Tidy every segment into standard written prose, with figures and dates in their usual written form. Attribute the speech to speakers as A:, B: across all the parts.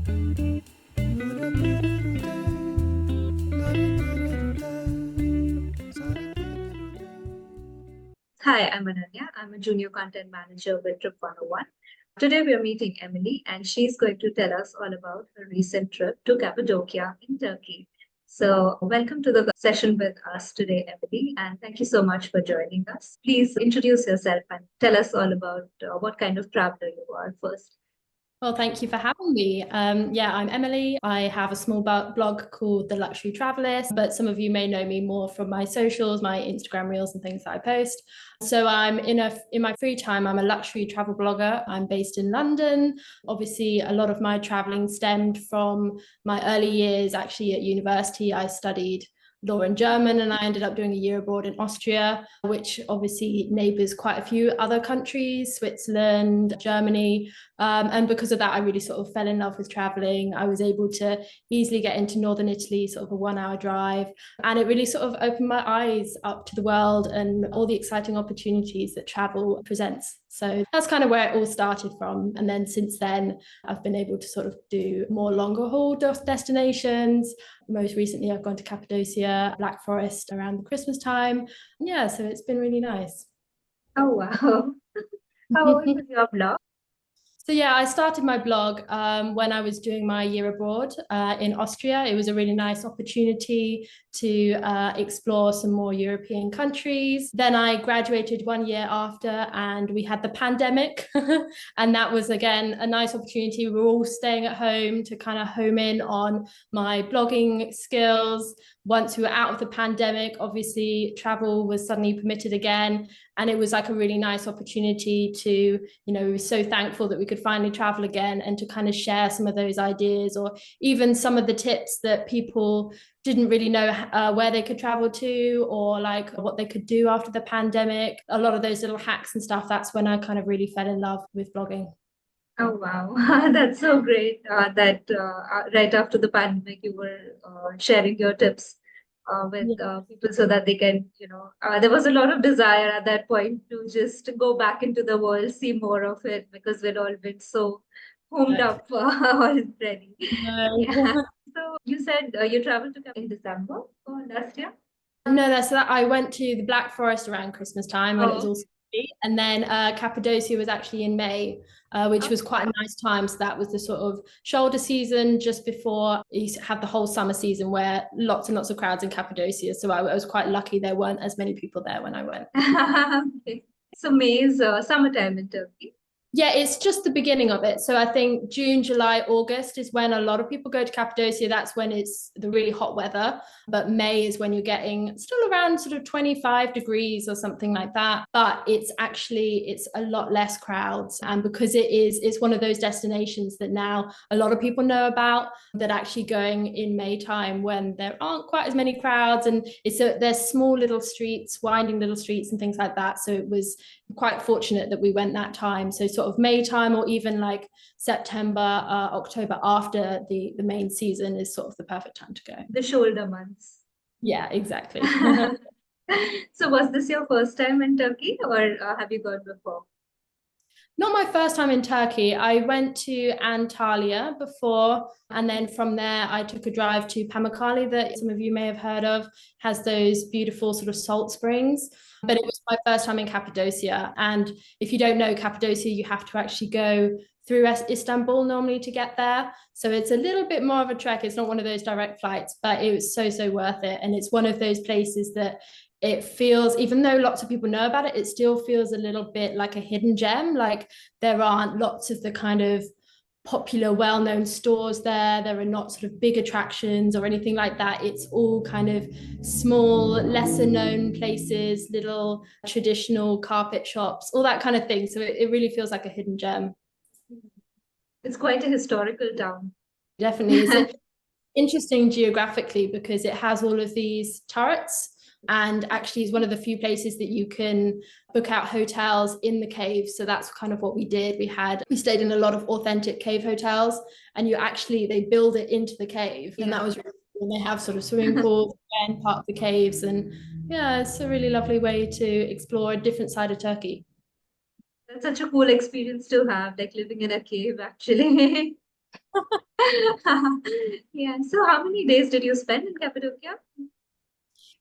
A: Hi, I'm Ananya. I'm a junior content manager with Trip 101. Today we are meeting Emily, and she's going to tell us all about her recent trip to Cappadocia in Turkey. So, welcome to the session with us today, Emily, and thank you so much for joining us. Please introduce yourself and tell us all about what kind of traveler you are first.
B: Well, thank you for having me. I'm Emily. I have a small blog called The Luxury Travellist, but some of you may know me more from my socials, my Instagram reels and things that I post. So I'm in my free time, I'm a luxury travel blogger. I'm based in London. Obviously, a lot of my traveling stemmed from my early years. Actually, at university, I studied law and German, and I ended up doing a year abroad in Austria, which obviously neighbours quite a few other countries, Switzerland, Germany. And because of that, I really sort of fell in love with traveling. I was able to easily get into northern Italy, sort of a 1 hour drive. And it really sort of opened my eyes up to the world and all the exciting opportunities that travel presents. So that's kind of where it all started from. And then since then, I've been able to sort of do more longer haul destinations. Most recently, I've gone to Cappadocia, Black Forest around the Christmas time. Yeah, so it's been really nice.
A: Oh, wow. How old was your blog?
B: So yeah, I started my blog when I was doing my year abroad in Austria. It was a really nice opportunity to explore some more European countries. Then I graduated 1 year after, and we had the pandemic. And that was, again, a nice opportunity. We were all staying at home to kind of home in on my blogging skills. Once we were out of the pandemic, obviously travel was suddenly permitted again. And it was like a really nice opportunity to, we were so thankful that we could finally travel again and to kind of share some of those ideas, or even some of the tips that people didn't really know where they could travel to, or like what they could do after the pandemic. A lot of those little hacks and stuff, that's when I kind of really fell in love with blogging.
A: Oh, wow. That's so great that right after the pandemic, you were sharing your tips with people so that they can, there was a lot of desire at that point to just go back into the world, see more of it, because we'd all been so homed up already. Yeah. So you said you traveled to in December last year?
B: No, so that I went to the Black Forest around Christmas time when it was
A: Oh,
B: all sunny. And then Cappadocia was actually in May, which was quite a nice time. So that was the sort of shoulder season just before you have the whole summer season where lots and lots of crowds in Cappadocia. So I was quite lucky there weren't as many people there when I went.
A: okay. So May is summertime in Turkey.
B: Yeah, it's just the beginning of it. So I think June, July, August is when a lot of people go to Cappadocia. That's when it's the really hot weather. But May is when you're getting still around sort of 25 degrees or something like that. But it's a lot less crowds. And because it's one of those destinations that now a lot of people know about, that actually going in May time when there aren't quite as many crowds, and there's small little streets, winding little streets and things like that. So it was quite fortunate that we went that time. So sort of May time, or even like September, October after the main season is sort of the perfect time to go.
A: The shoulder months.
B: Yeah, exactly.
A: So was this your first time in Turkey, or have you gone before?
B: Not my first time in Turkey. I went to Antalya before, and then from there I took a drive to Pamukkale that some of you may have heard of, has those beautiful sort of salt springs. But it was my first time in Cappadocia. And if you don't know Cappadocia, you have to actually go through Istanbul normally to get there. So it's a little bit more of a trek. It's not one of those direct flights, but it was so, so worth it. And it's one of those places that it feels, even though lots of people know about it, it still feels a little bit like a hidden gem. Like there aren't lots of the kind of popular, well-known stores there. There are not sort of big attractions or anything like that. It's all kind of small, lesser known places, little traditional carpet shops, all that kind of thing. So it really feels like a hidden gem.
A: It's quite a historical town.
B: Definitely. It's interesting geographically because it has all of these turrets, and actually is one of the few places that you can book out hotels in the cave. So that's kind of what we did. We stayed in a lot of authentic cave hotels, and they build it into the cave. And that was really cool. And they have sort of swimming pools and part of the caves. And yeah, it's a really lovely way to explore a different side of Turkey.
A: That's such a cool experience to have, like living in a cave, actually. Yeah. So how many days did you spend in Cappadocia?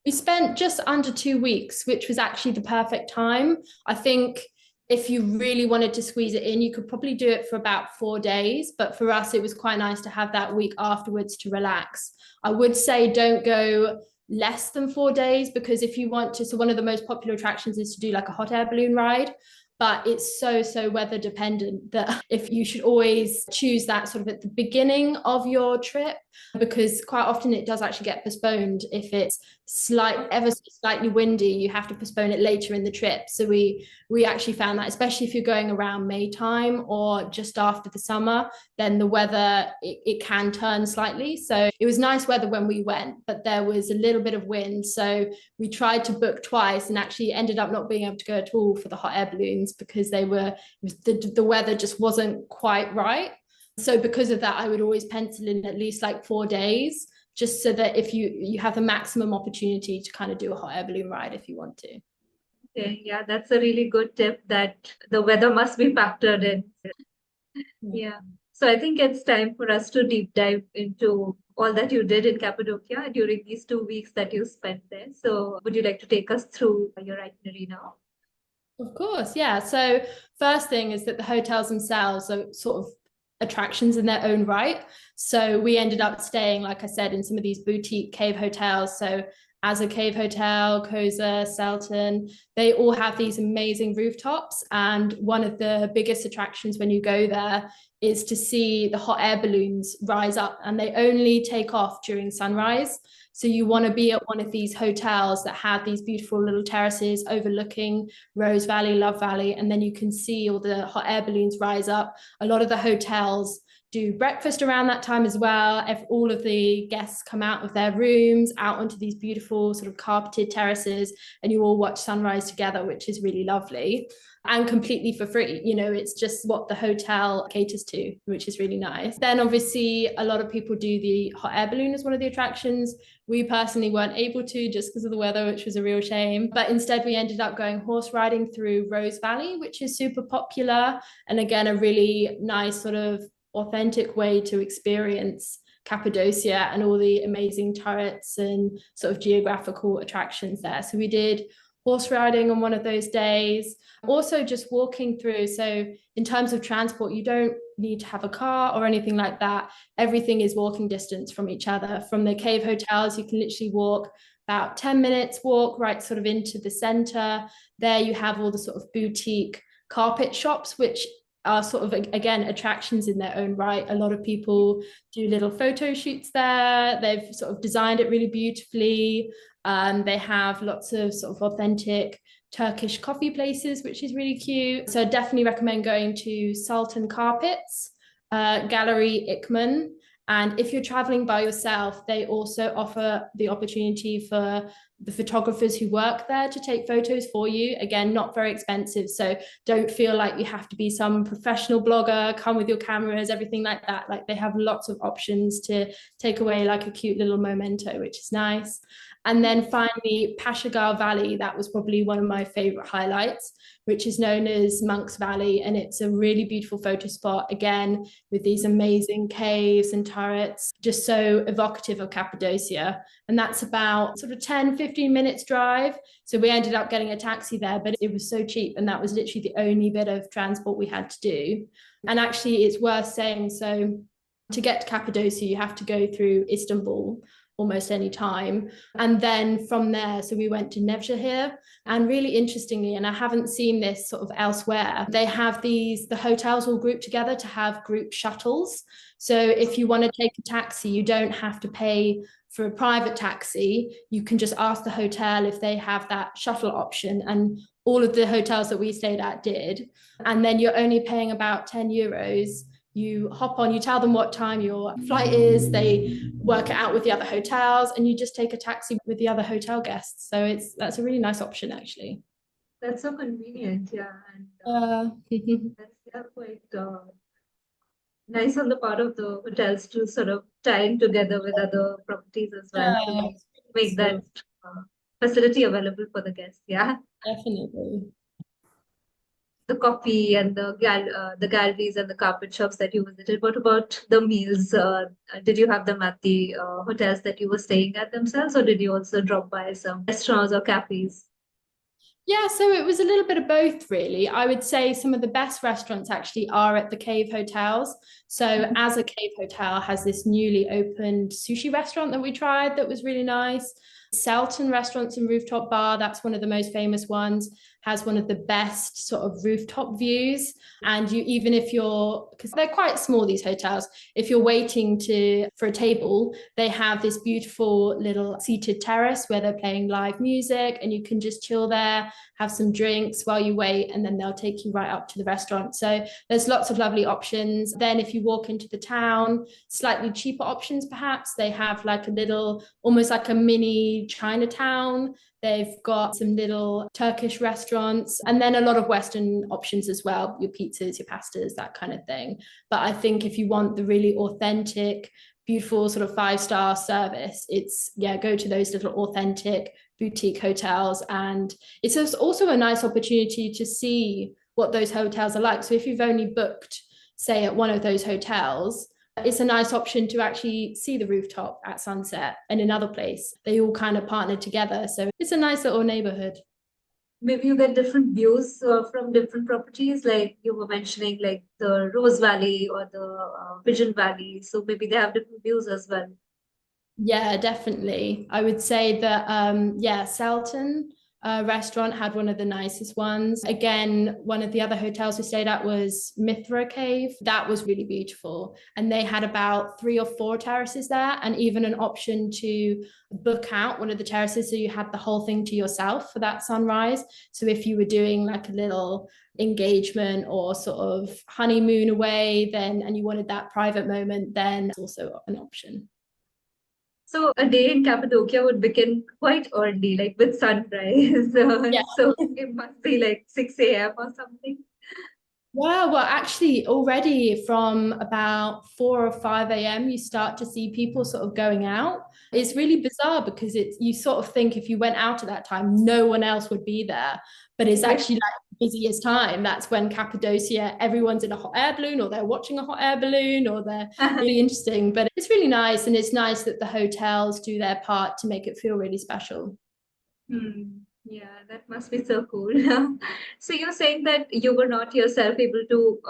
B: We spent just under 2 weeks, which was actually the perfect time. I think if you really wanted to squeeze it in, you could probably do it for about 4 days. But for us, it was quite nice to have that week afterwards to relax. I would say don't go less than 4 days, because if you want to, so one of the most popular attractions is to do like a hot air balloon ride. But it's so weather dependent that if you should always choose that sort of at the beginning of your trip, because quite often it does actually get postponed if it's ever so slightly windy. You have to postpone it later in the trip. So we actually found that, especially if you're going around May time or just after the summer, then the weather it can turn slightly. So it was nice weather when we went, but there was a little bit of wind, so we tried to book twice and actually ended up not being able to go at all for the hot air balloons because the weather just wasn't quite right. So because of that, I would always pencil in at least like 4 days, just so that if you have the maximum opportunity to kind of do a hot air balloon ride if you want to.
A: Okay, yeah, that's a really good tip that the weather must be factored in. Yeah. So I think it's time for us to deep dive into all that you did in Cappadocia during these 2 weeks that you spent there. So would you like to take us through your itinerary now?
B: Of course, yeah. So first thing is that the hotels themselves are sort of attractions in their own right. So we ended up staying, like I said, in some of these boutique cave hotels. So as a cave hotel, Koza, Selton, they all have these amazing rooftops. And one of the biggest attractions when you go there is to see the hot air balloons rise up, and they only take off during sunrise. So you want to be at one of these hotels that have these beautiful little terraces overlooking Rose Valley, Love Valley, and then you can see all the hot air balloons rise up. A lot of the hotels do breakfast around that time as well. All of the guests come out of their rooms out onto these beautiful sort of carpeted terraces, and you all watch sunrise together, which is really lovely and completely for free. It's just what the hotel caters to, which is really nice. Then obviously a lot of people do the hot air balloon as one of the attractions. We personally weren't able to, just because of the weather, which was a real shame. But instead we ended up going horse riding through Rose Valley, which is super popular. And again, a really nice sort of authentic way to experience Cappadocia and all the amazing turrets and sort of geographical attractions there. So we did horse riding on one of those days. Also just walking through. So in terms of transport, you don't need to have a car or anything like that. Everything is walking distance from each other. From the cave hotels, you can literally walk about 10 minutes walk right sort of into the center. There you have all the sort of boutique carpet shops, which are sort of, again, attractions in their own right. A lot of people do little photo shoots there. They've sort of designed it really beautifully. They have lots of sort of authentic Turkish coffee places, which is really cute. So I definitely recommend going to Sultan Carpets, Gallery Ikman. And if you're traveling by yourself, they also offer the opportunity for the photographers who work there to take photos for you. Again, not very expensive. So don't feel like you have to be some professional blogger, come with your cameras, everything like that. Like they have lots of options to take away like a cute little memento, which is nice. And then finally, Pashagar Valley, that was probably one of my favorite highlights, which is known as Monk's Valley. And it's a really beautiful photo spot, again, with these amazing caves and turrets, just so evocative of Cappadocia. And that's about sort of 10, 15 minutes drive. So we ended up getting a taxi there, but it was so cheap. And that was literally the only bit of transport we had to do. And actually, it's worth saying, so to get to Cappadocia, you have to go through Istanbul almost any time. And then from there, so we went to Nevşehir, and really interestingly, and I haven't seen this sort of elsewhere, they have the hotels all grouped together to have group shuttles. So if you want to take a taxi, you don't have to pay for a private taxi. You can just ask the hotel if they have that shuttle option, and all of the hotels that we stayed at did. And then you're only paying about €10. You hop on, you tell them what time your flight is, they work it out with the other hotels, and you just take a taxi with the other hotel guests. So that's a really nice option, actually.
A: That's so convenient, yeah. And that's quite nice on the part of the hotels to sort of tie in together with other properties as well to make that facility available for the guests. Yeah.
B: Definitely.
A: the coffee and the galleries and the carpet shops that you visited. What about the meals? Did you have them at the hotels that you were staying at themselves, or did you also drop by some restaurants or cafes?
B: Yeah, so it was a little bit of both, really. I would say some of the best restaurants actually are at the cave hotels. So, as a cave hotel has this newly opened sushi restaurant that we tried that was really nice. Selton Restaurants and Rooftop Bar, that's one of the most famous ones, has one of the best sort of rooftop views. And you, even if you're, because they're quite small, these hotels, if you're waiting for a table, they have this beautiful little seated terrace where they're playing live music and you can just chill there, have some drinks while you wait, and then they'll take you right up to the restaurant. So there's lots of lovely options. Then if you walk into the town, slightly cheaper options perhaps. They have like a little, almost like a mini Chinatown. They've got some little Turkish restaurants and then a lot of Western options as well, your pizzas, your pastas, that kind of thing. But I think if you want the really authentic, beautiful sort of 5-star service, it's, yeah, go to those little authentic boutique hotels. And it's also a nice opportunity to see what those hotels are like. So if you've only booked, say, at one of those hotels, it's a nice option to actually see the rooftop at sunset in another place. They all kind of partner together. So it's a nice little neighborhood.
A: Maybe you get different views from different properties, like you were mentioning, like the Rose Valley or the Pigeon Valley. So maybe they have different views as well.
B: Yeah, definitely. I would say that, yeah, Selton restaurant had one of the nicest ones. Again, one of the other hotels we stayed at was Mithra Cave. That was really beautiful. And they had about 3 or 4 terraces there, and even an option to book out one of the terraces. So you had the whole thing to yourself for that sunrise. So if you were doing like a little engagement or sort of honeymoon away, then, and you wanted that private moment, then it's also an option.
A: So a day in Cappadocia would begin quite early, like with sunrise.
B: Yeah.
A: So it must be like 6 a.m. or something.
B: Well, actually, already from about 4 or 5 a.m., you start to see people sort of going out. It's really bizarre because it's, you sort of think if you went out at that time, no one else would be there. But it's
A: Right.
B: actually like the busiest time. That's when Cappadocia, everyone's in a hot air balloon, or they're watching a hot air balloon, or they're really interesting. But it's really nice. And it's nice that the hotels do their part to make it feel really special.
A: Hmm. Yeah, that must be so cool. So you're saying that you were not yourself able to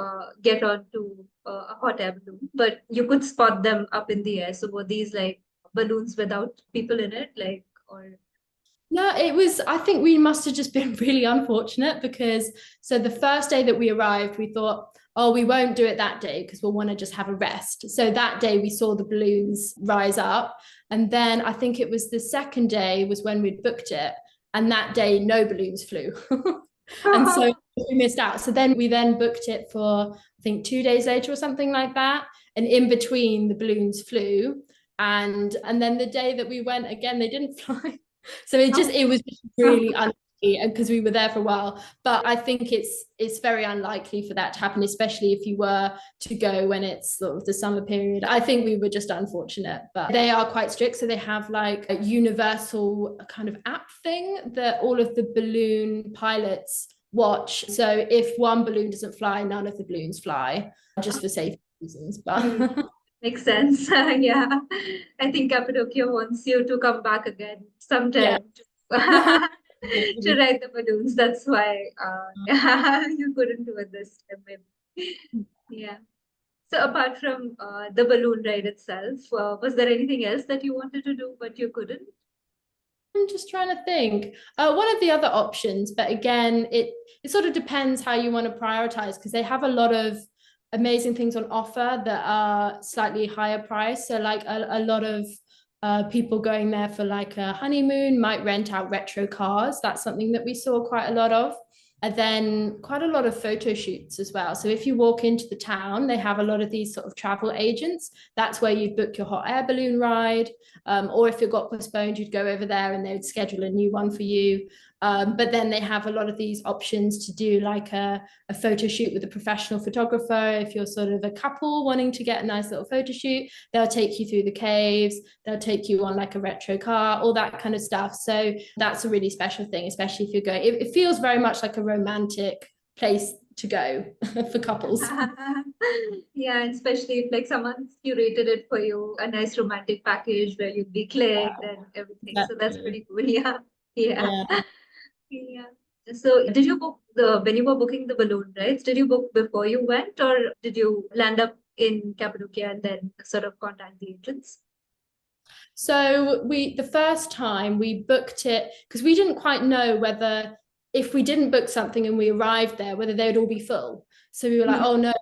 A: get onto a hot air balloon, but you could spot them up in the air. So were these like balloons without people in it, like, or?
B: No, it was, I think we must have just been really unfortunate because, so the first day that we arrived, we thought, oh, we won't do it that day because we'll want to just have a rest. So that day we saw the balloons rise up. And then I think it was the second day was when we'd booked it. And that day, no balloons flew. And so we missed out. So then we then booked it for, I think, 2 days later or something like that. And in between, the balloons flew. And then the day that we went again, they didn't fly. So it was just really unlucky because we were there for a while. But I think it's very unlikely for that to happen, especially if you were to go when it's sort of the summer period. I think we were just unfortunate, but they are quite strict. So they have like a universal kind of app thing that all of the balloon pilots watch. So if one balloon doesn't fly, none of the balloons fly, just for safety reasons. But
A: Makes sense. Yeah. I think Cappadocia wants you to come back again
B: yeah.
A: sometime to ride the balloons. That's why you couldn't do it this time, maybe. Yeah. So apart from the balloon ride itself, was there anything else that you wanted to do but you couldn't?
B: I'm just trying to think. One of the other options, but again, it sort of depends how you want to prioritize because they have a lot of amazing things on offer that are slightly higher price. So like a lot of people going there for like a honeymoon might rent out retro cars. That's something that we saw quite a lot of. And then quite a lot of photo shoots as well. So if you walk into the town, they have a lot of these sort of travel agents. That's where you book your hot air balloon ride. Or if it got postponed, you'd go over there and they would schedule a new one for you. But then they have a lot of these options to do like a photo shoot with a professional photographer. If you're sort of a couple wanting to get a nice little photo shoot, they'll take you through the caves, they'll take you on like a retro car, all that kind of stuff. So that's a really special thing, especially if you're going, it feels very much like a romantic place to go for couples.
A: Yeah, and especially if like someone's curated it for you, a nice romantic package where you'd be clicked and everything. So that's
B: Exactly.
A: pretty cool. Yeah. Yeah.
B: Yeah.
A: Yeah. So did you book the when you were booking the balloon rides, did you book before you went or did you land up in Cappadocia and then sort of contact the agents?
B: So the first time we booked it, because we didn't quite know whether if we didn't book something and we arrived there, whether they would all be full. So we were like, oh no,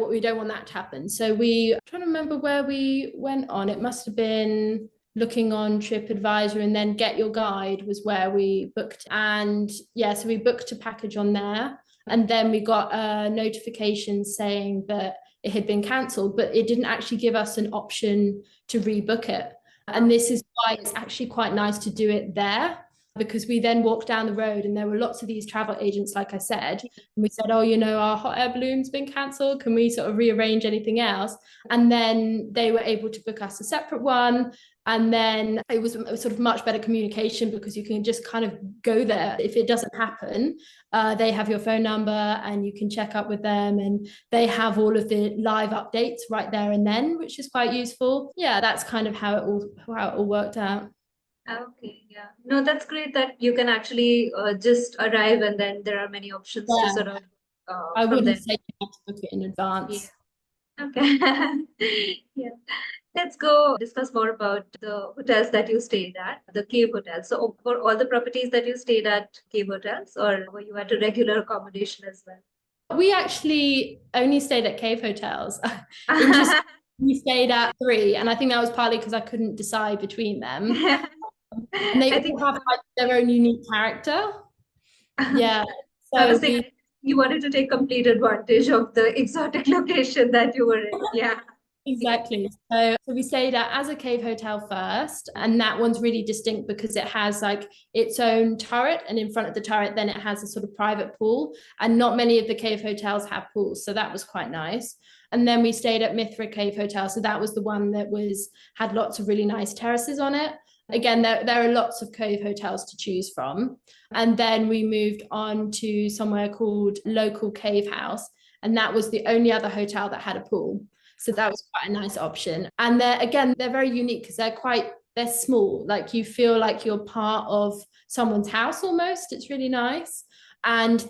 B: we don't want that to happen. So I'm trying to remember where we went on. It must have been looking on TripAdvisor, and then Get Your Guide was where we booked. And yeah, so we booked a package on there. And then we got a notification saying that it had been cancelled, but it didn't actually give us an option to rebook it. And this is why it's actually quite nice to do it there, because we then walked down the road and there were lots of these travel agents, like I said, and we said, oh, our hot air balloon's been cancelled. Can we sort of rearrange anything else? And then they were able to book us a separate one. And then it was sort of much better communication because you can just kind of go there. If it doesn't happen, they have your phone number and you can check up with them, and they have all of the live updates right there and then, which is quite useful. Yeah, that's kind of how it all worked out.
A: Okay, yeah. No, that's great that you can actually just arrive and then there are many options to
B: Yeah,
A: sort of
B: I
A: from
B: wouldn't
A: there.
B: say you have to book it in
A: Yeah.
B: advance.
A: Okay. Yeah. Let's go discuss more about the hotels that you stayed at, the cave hotels. So for all the properties that you stayed at cave hotels, or were you at a regular accommodation as well?
B: We actually only stayed at cave hotels. Interesting. We stayed at three, and I think that was partly because I couldn't decide between them. And they
A: I
B: all
A: think
B: have like their own unique character. Yeah.
A: I
B: So
A: was saying you wanted to take complete advantage of the exotic location that you were in. Yeah. Yeah.
B: exactly. So we stayed at as a cave hotel first, and that one's really distinct because it has like its own turret, and in front of the turret, then it has a sort of private pool. And not many of the cave hotels have pools, so that was quite nice. And then we stayed at Mithra Cave Hotel, so that was the one that had lots of really nice terraces on it. Again, there are lots of cave hotels to choose from. And then we moved on to somewhere called Local Cave House, and that was the only other hotel that had a pool. So that was quite a nice option. And they're very unique because they're small. Like you feel like you're part of someone's house almost. It's really nice. And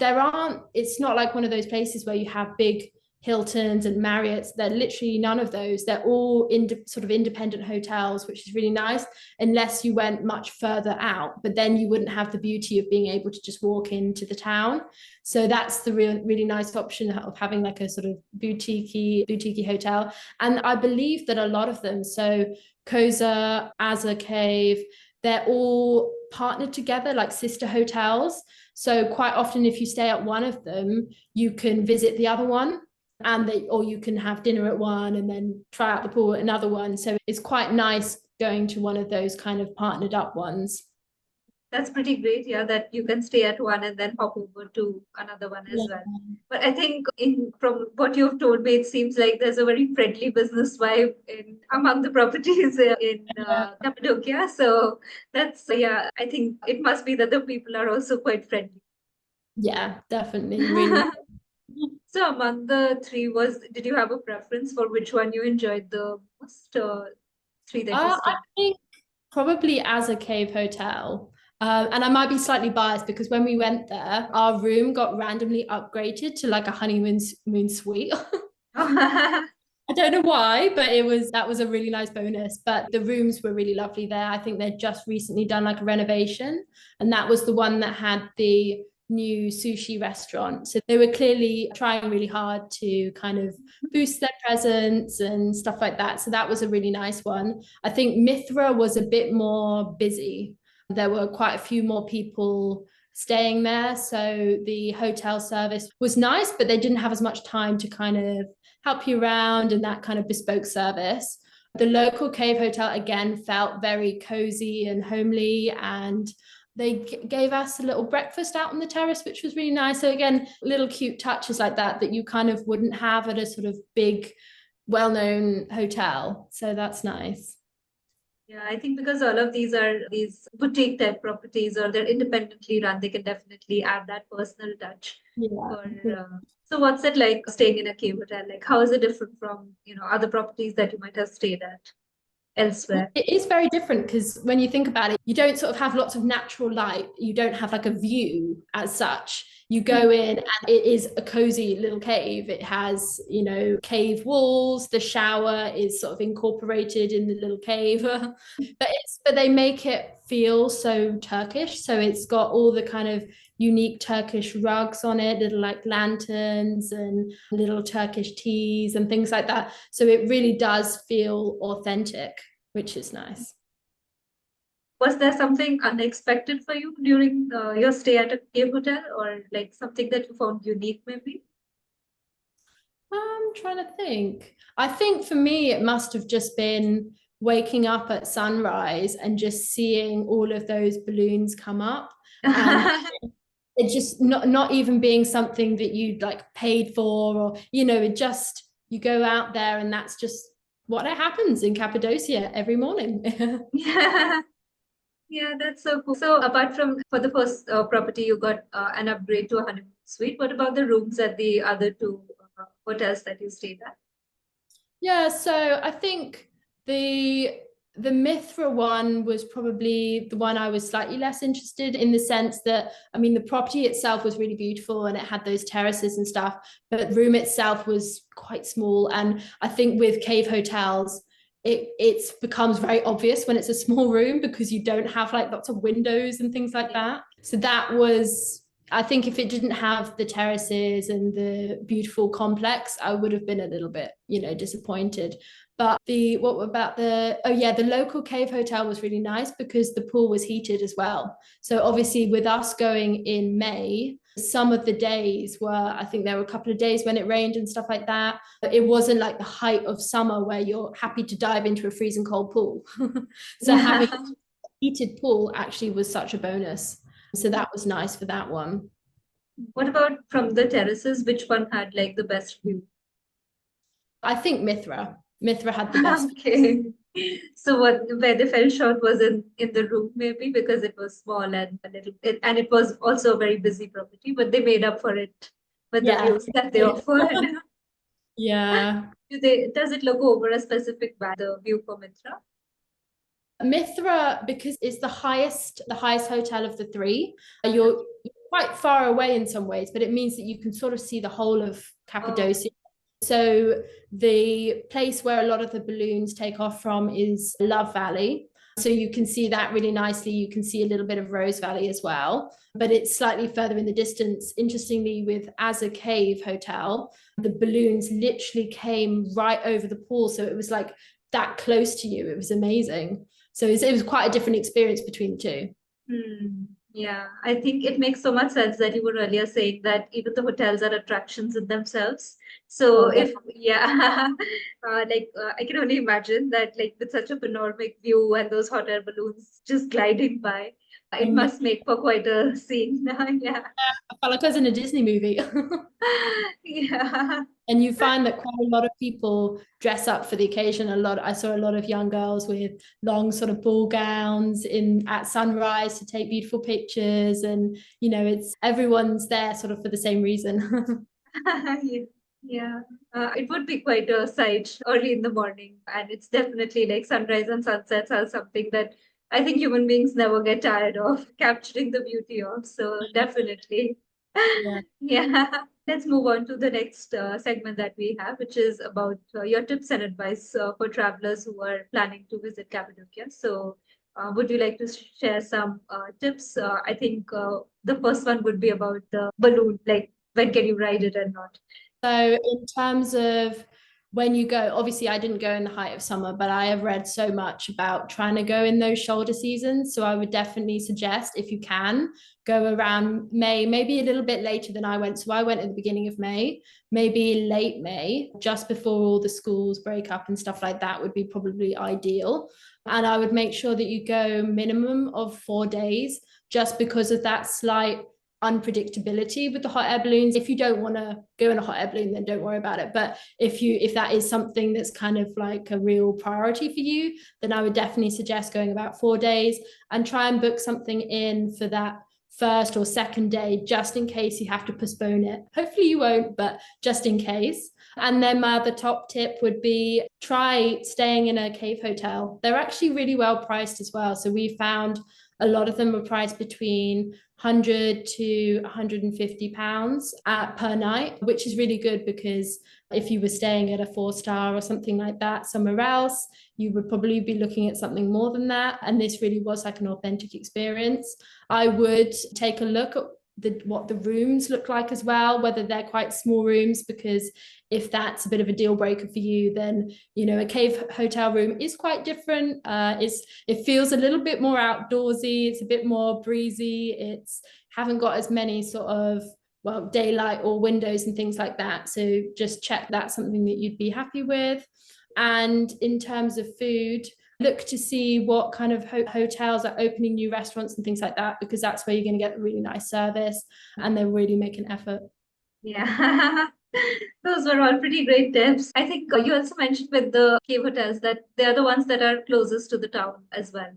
B: it's not like one of those places where you have big Hiltons and Marriotts. They're literally none of those. They're all sort of independent hotels, which is really nice, unless you went much further out. But then you wouldn't have the beauty of being able to just walk into the town. So that's the really nice option of having like a sort of boutique hotel. And I believe that a lot of them, so Koza, Azza Cave, they're all partnered together like sister hotels. So quite often if you stay at one of them, you can visit the other one, or you can have dinner at one and then try out the pool at another one. So it's quite nice going to one of those kind of partnered up ones.
A: That's pretty great, yeah, that you can stay at one and then hop over to another one as well. But I think from what you've told me, it seems like there's a very friendly business vibe among the properties in Cappadocia. So yeah, I think it must be that the people are also quite friendly.
B: Yeah, definitely. Really.
A: So among the three, did you have a preference for which one you enjoyed the most? Three that you
B: I
A: stayed?
B: think probably as a cave hotel. And I might be slightly biased because when we went there, our room got randomly upgraded to like a honeymoon moon suite. I don't know why, but that was a really nice bonus. But the rooms were really lovely there. I think they'd just recently done like a renovation, and that was the one that had the new sushi restaurant. So they were clearly trying really hard to kind of boost their presence and stuff like that. So that was a really nice one. I think Mithra was a bit more busy. There were quite a few more people staying there. So the hotel service was nice, but they didn't have as much time to kind of help you around and that kind of bespoke service. The local cave hotel again felt very cozy and homely, and they gave us a little breakfast out on the terrace, which was really nice. So again, little cute touches like that you kind of wouldn't have at a sort of big, well-known hotel. So that's nice.
A: Yeah, I think because all of these are these boutique type properties or they're independently run, they can definitely add that personal touch
B: Yeah.
A: for So what's it like staying in a cave hotel? Like how is it different from, other properties that you might have stayed at elsewhere?
B: It is very different because when you think about it, you don't sort of have lots of natural light. You don't have like a view as such. You go in and it is a cozy little cave. It has, cave walls. The shower is sort of incorporated in the little cave. But they make it feel so Turkish. So it's got all the kind of unique Turkish rugs on it, little like lanterns and little Turkish teas and things like that. So it really does feel authentic, which is nice.
A: Was there something unexpected for you during your stay at a cave hotel, or like something that you found unique maybe?
B: I'm trying to think. I think for me, it must have just been waking up at sunrise and just seeing all of those balloons come up. And it just not even being something that you'd like paid for, or it just, you go out there and that's just what happens in Cappadocia every morning.
A: Yeah. Yeah, that's so cool. So apart from for the first property, you got an upgrade to a honeymoon suite. What about the rooms at the other two hotels that you stayed at?
B: Yeah, so I think the the Mithra one was probably the one I was slightly less interested in, the sense that, I mean, the property itself was really beautiful and it had those terraces and stuff, but the room itself was quite small. And I think with cave hotels, it becomes very obvious when it's a small room because you don't have like lots of windows and things like that. So that was, I think if it didn't have the terraces and the beautiful complex, I would have been a little bit, disappointed. But what about the local cave hotel was really nice because the pool was heated as well. So obviously with us going in May, some of the days were, I think there were a couple of days when it rained and stuff like that. It wasn't like the height of summer where you're happy to dive into a freezing cold pool. So having a heated pool actually was such a bonus. So that was nice for that one.
A: What about from the terraces? Which one had like the best view?
B: I think Mithra. Mithra had the best.
A: Okay. So what where they fell short was in the room maybe because it was small and and it was also a very busy property, but they made up for it with the
B: Yeah.
A: views that they offered.
B: Yeah.
A: Does it look over a specific band, the view for Mithra?
B: Mithra, because it's the highest hotel of the three. You're quite far away in some ways, but it means that you can sort of see the whole of
A: Oh,
B: Cappadocia. So the place where a lot of the balloons take off from is Love Valley. So you can see that really nicely. You can see a little bit of Rose Valley as well, but it's slightly further in the distance. Interestingly, with As a Cave Hotel, the balloons literally came right over the pool. So it was like that close to you. It was amazing. So it was quite a different experience between the two.
A: yeah. I think it makes so much sense that you were earlier saying that even the hotels are attractions in themselves. So
B: Oh,
A: if, yeah, I can only imagine that like with such a panoramic view and those hot air balloons just gliding by, it
B: yeah.
A: must make for quite a scene. Yeah.
B: I felt like I was in a Disney movie.
A: Yeah.
B: And you find that quite a lot of people dress up for the occasion. I saw a lot of young girls with long sort of ball gowns in at sunrise to take beautiful pictures. And, it's everyone's there sort of for the same reason.
A: Yeah. Yeah. It would be quite a sight early in the morning. And it's definitely like sunrise and sunsets are something that I think human beings never get tired of capturing the beauty of. So definitely.
B: Yeah.
A: Yeah. Let's move on to the next segment that we have, which is about your tips and advice for travelers who are planning to visit Cappadocia. So, would you like to share some tips? I think the first one would be about the balloon, like when can you ride it and not?
B: So, in terms of when you go, obviously, I didn't go in the height of summer, but I have read so much about trying to go in those shoulder seasons. So, I would definitely suggest, if you can, go around May, maybe a little bit later than I went. So, I went at the beginning of May, maybe late May, just before all the schools break up and stuff like that would be probably ideal. And I would make sure that you go minimum of 4 days, just because of that slight unpredictability with the hot air balloons. If you don't want to go in a hot air balloon, then don't worry about it. But if that is something that's kind of like a real priority for you, then I would definitely suggest going about 4 days and try and book something in for that first or second day, just in case you have to postpone it. Hopefully you won't, but just in case. And then my other top tip would be try staying in a cave hotel. They're actually really well priced as well. So we found a lot of them were priced between 100 to 150 pounds per night, which is really good because if you were staying at a 4-star or something like that somewhere else, you would probably be looking at something more than that. And this really was like an authentic experience. I would take a look at what the rooms look like as well, whether they're quite small rooms, because if that's a bit of a deal breaker for you, then a cave hotel room is quite different. It feels a little bit more outdoorsy, it's a bit more breezy, it's haven't got as many sort of daylight or windows and things like that. So just check that's something that you'd be happy with. And in terms of food, look to see what kind of hotels are opening new restaurants and things like that, because that's where you're going to get a really nice service and they really make an effort.
A: Yeah. Those were all pretty great tips. I think you also mentioned with the cave hotels that they're the ones that are closest to the town as well,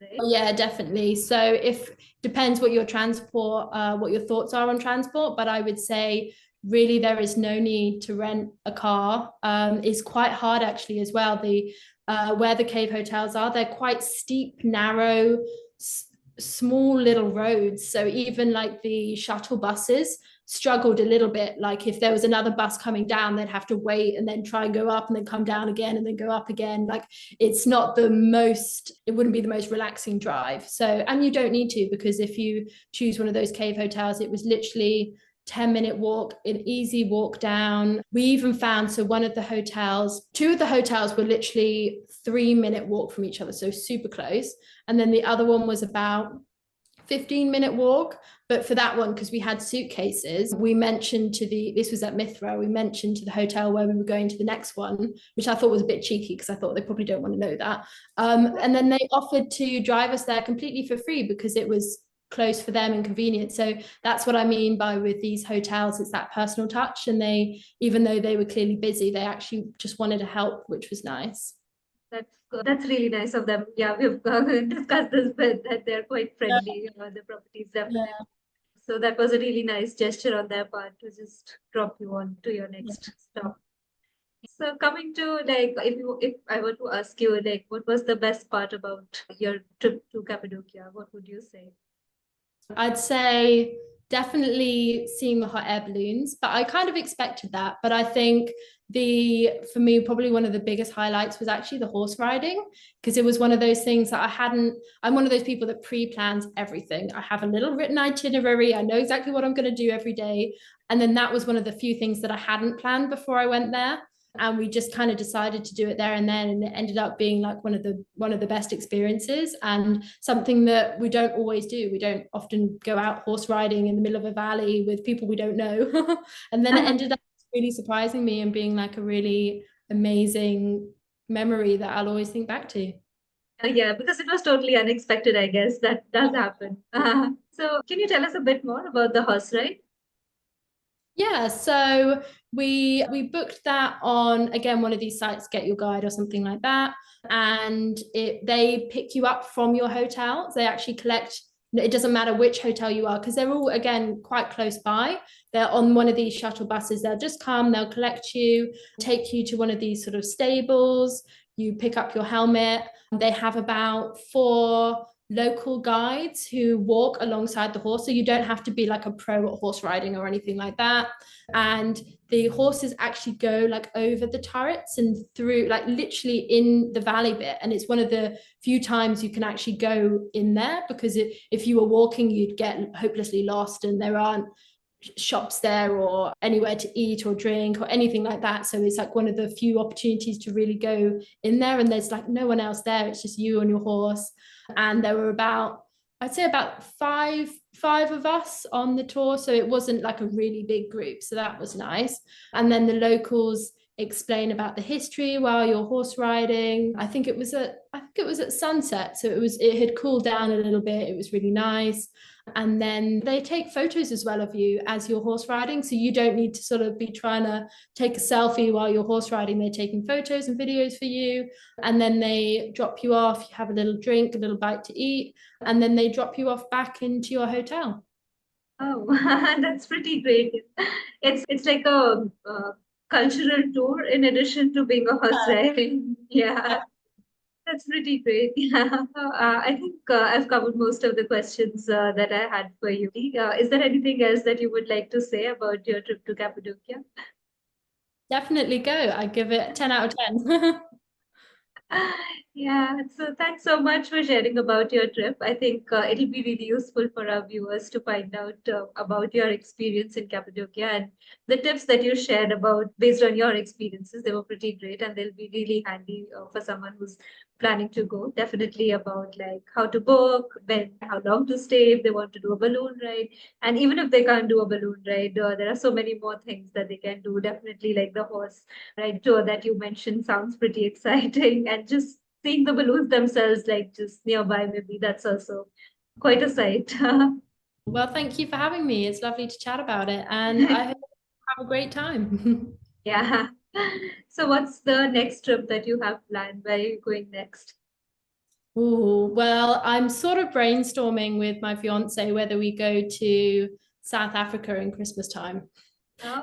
A: right?
B: Yeah, definitely. So if depends what your what your thoughts are on transport, but I would say really there is no need to rent a car. It's quite hard actually as well. Where the cave hotels are, they're quite steep, narrow, small little roads. So even like the shuttle buses struggled a little bit. Like if there was another bus coming down, they'd have to wait and then try and go up and then come down again and then go up again. Like it wouldn't be the most relaxing drive. So, and you don't need to, because if you choose one of those cave hotels, it was literally 10-minute walk, an easy walk down. We even found, so two of the hotels were literally 3-minute walk from each other, so super close. And then the other one was about 15-minute walk. But for that one, because we had suitcases, we mentioned this was at Mithra, we mentioned to the hotel where we were going to the next one, which I thought was a bit cheeky because I thought they probably don't want to know that. And then they offered to drive us there completely for free because it was close for them and convenient. So that's what I mean by with these hotels, it's that personal touch. And they, even though they were clearly busy, they actually just wanted to help, which was nice.
A: That's really nice of them. Yeah, we've discussed this, but that they're quite friendly. The properties definitely.
B: Yeah.
A: So that was a really nice gesture on their part to just drop you on to your next stop. So coming to like, if I were to ask you like, what was the best part about your trip to Cappadocia? What would you say?
B: I'd say definitely seeing the hot air balloons, but I kind of expected that. But I think for me, probably one of the biggest highlights was actually the horse riding, because it was one of those things that I'm one of those people that pre-plans everything. I have a little written itinerary. I know exactly what I'm going to do every day. And then that was one of the few things that I hadn't planned before I went there. And we just kind of decided to do it there and then, and it ended up being like one of the best experiences, and something that we don't always do. We don't often go out horse riding in the middle of a valley with people we don't know. And then it ended up really surprising me and being like a really amazing memory that I'll always think back to.
A: Yeah, because it was totally unexpected, I guess. That does happen. So can you tell us a bit more about the horse ride?
B: Yeah, so we booked that on, again, one of these sites, Get Your Guide or something like that, and they pick you up from your hotel. They actually collect. It doesn't matter which hotel you are, because they're all, again, quite close by. They're on one of these shuttle buses. They'll just come, they'll collect you, take you to one of these sort of stables. You pick up your helmet. They have about 4 local guides who walk alongside the horse, so you don't have to be like a pro at horse riding or anything like that. And the horses actually go like over the turrets and through, like literally in the valley bit, and it's one of the few times you can actually go in there, because if you were walking you'd get hopelessly lost and there aren't shops there or anywhere to eat or drink or anything like that. So it's like one of the few opportunities to really go in there, and there's like no one else there, it's just you and your horse. And there were I'd say about five of us on the tour, so it wasn't like a really big group, so that was nice. And then the locals explain about the history while you're horse riding. I think it was at sunset, so it had cooled down a little bit. It was really nice. And then they take photos as well of you as you're horse riding. So you don't need to sort of be trying to take a selfie while you're horse riding. They're taking photos and videos for you. And then they drop you off. You have a little drink, a little bite to eat. And then they drop you off back into your hotel.
A: Oh, that's pretty great. It's like a cultural tour in addition to being a horse riding. Yeah, that's pretty great. Yeah, I think I've covered most of the questions that I had for you. Is there anything else that you would like to say about your trip to Cappadocia?
B: Definitely go. I give it 10 out of 10.
A: Yeah, so thanks so much for sharing about your trip. I think it'll be really useful for our viewers to find out about your experience in Cappadocia, and the tips that you shared about based on your experiences. They were pretty great, and they'll be really handy for someone who's planning to go. Definitely about like how to book, when, how long to stay, if they want to do a balloon ride, and even if they can't do a balloon ride, there are so many more things that they can do. Definitely like the horse ride tour that you mentioned sounds pretty exciting, and just seeing the balloons themselves, like just nearby, maybe that's also quite a sight.
B: Well, thank you for having me. It's lovely to chat about it. And I hope you have a great time.
A: Yeah. So, what's the next trip that you have planned? Where are you going next?
B: Oh, well, I'm sort of brainstorming with my fiance whether we go to South Africa in Christmas time.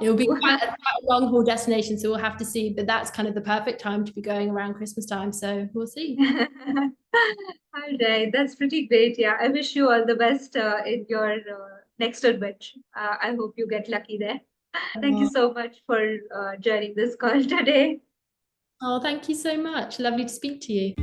B: It'll be
A: Oh,
B: quite a long haul destination, so we'll have to see. But that's kind of the perfect time to be going around Christmas time. So we'll see.
A: all right. That's pretty great. Yeah. I wish you all the best in your next adventure. I hope you get lucky there. Thank you so much for joining this call today.
B: Oh, thank you so much. Lovely to speak to you.